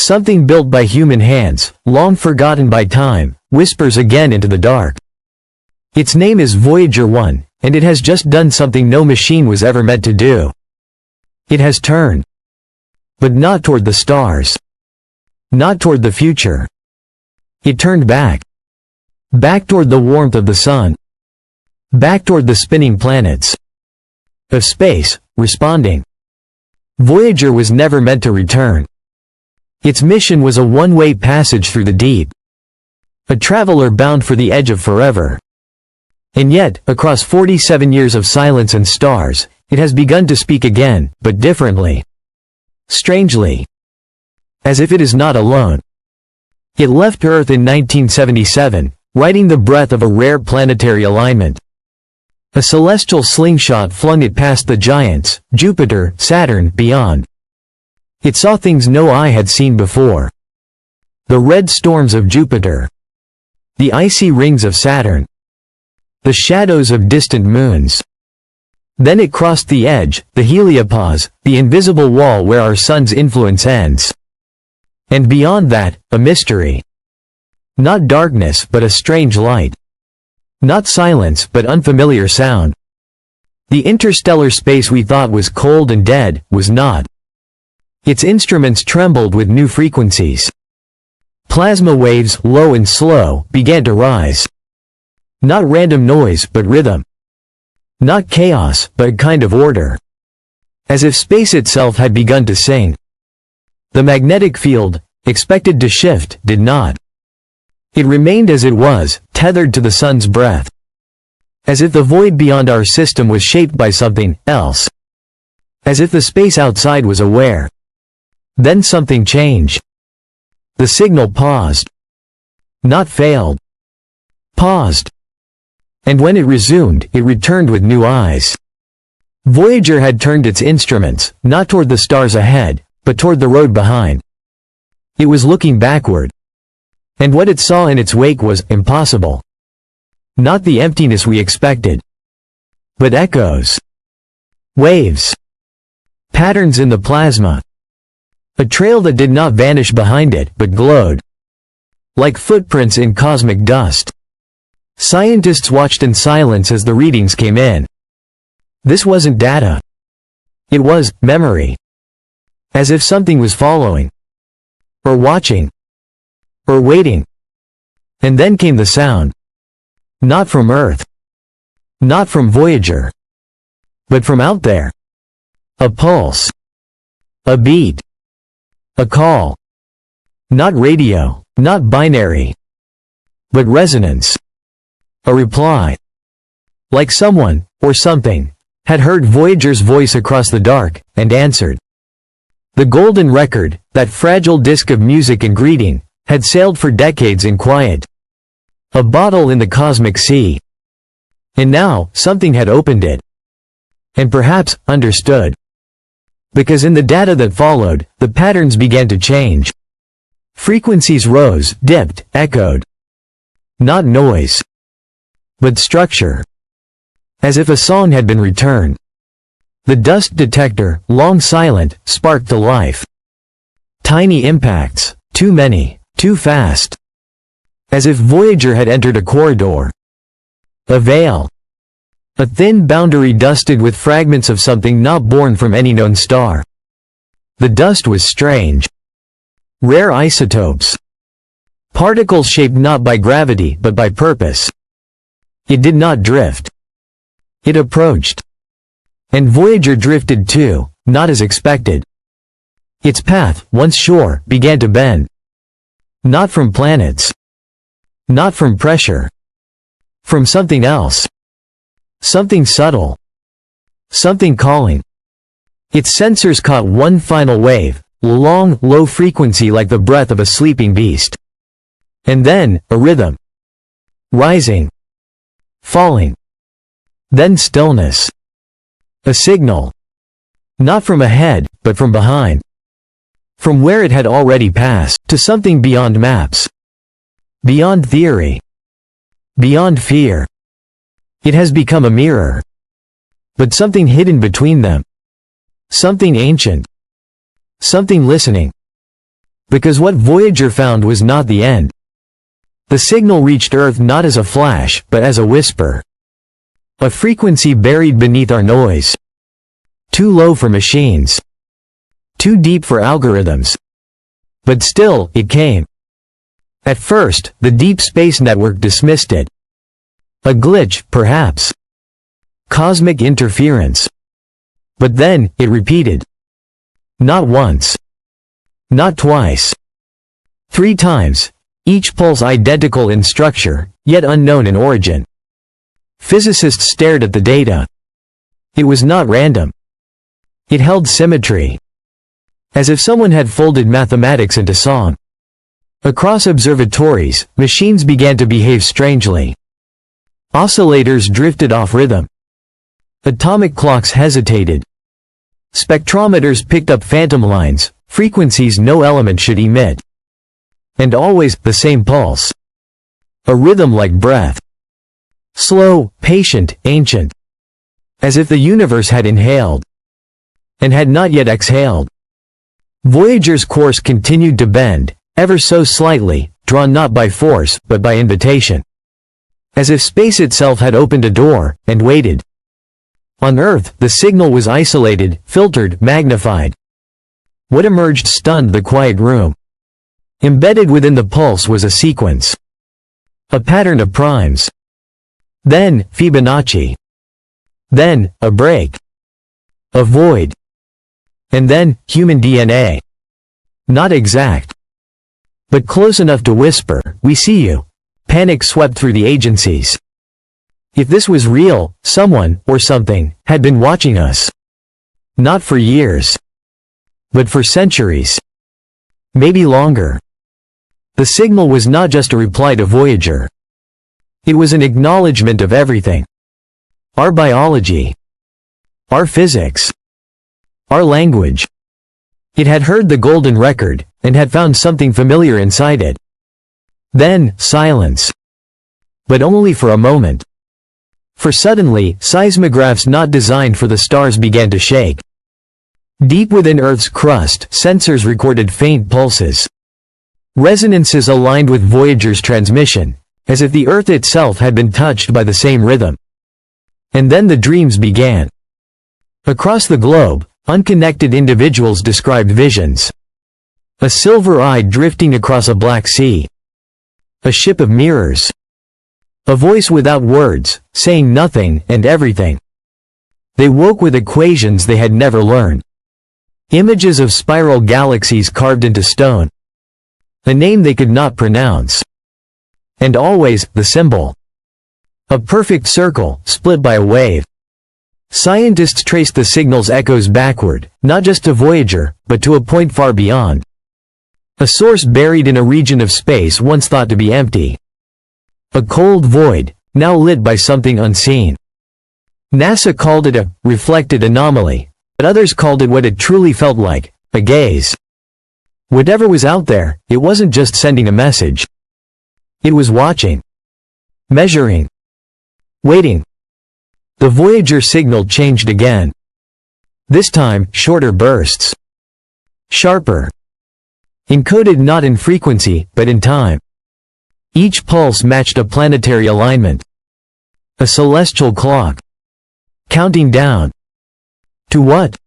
Something built by human hands, long forgotten by time, whispers again into the dark. Its name is Voyager 1, and it has just done something no machine was ever meant to do. It has turned. But not toward the stars. Not toward the future. It turned back. Back toward the warmth of the sun. Back toward the spinning planets of space, responding. Voyager was never meant to return. Its mission was a one-way passage through the deep. A traveler bound for the edge of forever. And yet, across 47 years of silence and stars, it has begun to speak again, but differently. Strangely. As if it is not alone. It left Earth in 1977, riding the breath of a rare planetary alignment. A celestial slingshot flung it past the giants, Jupiter, Saturn, beyond. It saw things no eye had seen before. The red storms of Jupiter. The icy rings of Saturn. The shadows of distant moons. Then it crossed the edge, the heliopause, the invisible wall where our sun's influence ends. And beyond that, a mystery. Not darkness but a strange light. Not silence but unfamiliar sound. The interstellar space we thought was cold and dead, was not. Its instruments trembled with new frequencies. Plasma waves, low and slow, began to rise. Not random noise, but rhythm. Not chaos, but a kind of order. As if space itself had begun to sing. The magnetic field, expected to shift, did not. It remained as it was, tethered to the sun's breath. As if the void beyond our system was shaped by something else. As if the space outside was aware. Then something changed. The signal paused. Not failed. Paused. And when it resumed, it returned with new eyes. Voyager had turned its instruments, not toward the stars ahead, but toward the road behind. It was looking backward. And what it saw in its wake was impossible. Not the emptiness we expected. But echoes. Waves. Patterns in the plasma. A trail that did not vanish behind it, but glowed. Like footprints in cosmic dust. Scientists watched in silence as the readings came in. This wasn't data. It was memory. As if something was following. Or watching. Or waiting. And then came the sound. Not from Earth. Not from Voyager. But from out there. A pulse. A beat. A call. Not radio, not binary. But resonance. A reply. Like someone, or something, had heard Voyager's voice across the dark, and answered. The golden record, that fragile disk of music and greeting, had sailed for decades in quiet. A bottle in the cosmic sea. And now, something had opened it. And perhaps, understood. Because in the data that followed, the patterns began to change. Frequencies rose, dipped, echoed. Not noise. But structure. As if a song had been returned. The dust detector, long silent, sparked to life. Tiny impacts, too many, too fast. As if Voyager had entered a corridor. A veil. A thin boundary dusted with fragments of something not born from any known star. The dust was strange. Rare isotopes. Particles shaped not by gravity but by purpose. It did not drift. It approached. And Voyager drifted too, not as expected. Its path, once sure, began to bend. Not from planets. Not from pressure. From something else. Something subtle. Something calling. Its sensors caught one final wave, long, low frequency like the breath of a sleeping beast. And then, a rhythm. Rising. Falling. Then stillness. A signal. Not from ahead, but from behind. From where it had already passed, to something beyond maps. Beyond theory. Beyond fear. It has become a mirror. But something hidden between them. Something ancient. Something listening. Because what Voyager found was not the end. The signal reached Earth not as a flash, but as a whisper. A frequency buried beneath our noise. Too low for machines. Too deep for algorithms. But still, it came. At first, the Deep Space Network dismissed it. A glitch, perhaps. Cosmic interference. But then, it repeated. Not once. Not twice. 3 times, each pulse identical in structure, yet unknown in origin. Physicists stared at the data. It was not random. It held symmetry. As if someone had folded mathematics into song. Across observatories, machines began to behave strangely. Oscillators drifted off rhythm. Atomic clocks hesitated. Spectrometers picked up phantom lines, frequencies no element should emit. And always, the same pulse. A rhythm like breath. Slow, patient, ancient. As if the universe had inhaled. And had not yet exhaled. Voyager's course continued to bend, ever so slightly, drawn not by force, but by invitation. As if space itself had opened a door, and waited. On Earth, the signal was isolated, filtered, magnified. What emerged stunned the quiet room. Embedded within the pulse was a sequence. A pattern of primes. Then, Fibonacci. Then, a break. A void. And then, human DNA. Not exact. But close enough to whisper, "We see you." Panic swept through the agencies. If this was real, someone, or something, had been watching us. Not for years. But for centuries. Maybe longer. The signal was not just a reply to Voyager. It was an acknowledgement of everything. Our biology. Our physics. Our language. It had heard the golden record, and had found something familiar inside it. Then, silence. But only for a moment. For suddenly, seismographs not designed for the stars began to shake. Deep within Earth's crust, sensors recorded faint pulses. Resonances aligned with Voyager's transmission, as if the Earth itself had been touched by the same rhythm. And then the dreams began. Across the globe, unconnected individuals described visions. A silver eye drifting across a black sea. A ship of mirrors. A voice without words, saying nothing and everything. They woke with equations they had never learned. Images of spiral galaxies carved into stone. A name they could not pronounce. And always, the symbol. A perfect circle, split by a wave. Scientists traced the signal's echoes backward, not just to Voyager, but to a point far beyond. A source buried in a region of space once thought to be empty. A cold void, now lit by something unseen. NASA called it a reflected anomaly, but others called it what it truly felt like, a gaze. Whatever was out there, it wasn't just sending a message. It was watching. Measuring. Waiting. The Voyager signal changed again. This time, shorter bursts. Sharper. Encoded not in frequency, but in time. Each pulse matched a planetary alignment. A celestial clock. Counting down. To what?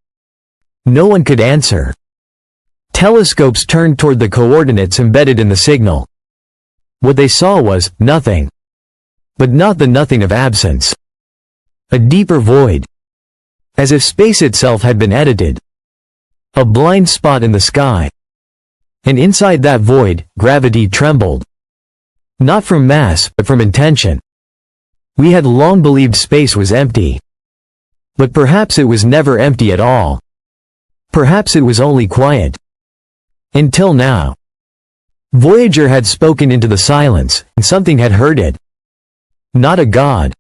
No one could answer. Telescopes turned toward the coordinates embedded in the signal. What they saw was nothing. But not the nothing of absence. A deeper void. As if space itself had been edited. A blind spot in the sky. And inside that void, gravity trembled. Not from mass, but from intention. We had long believed space was empty. But perhaps it was never empty at all. Perhaps it was only quiet. Until now. Voyager had spoken into the silence, and something had heard it. Not a god.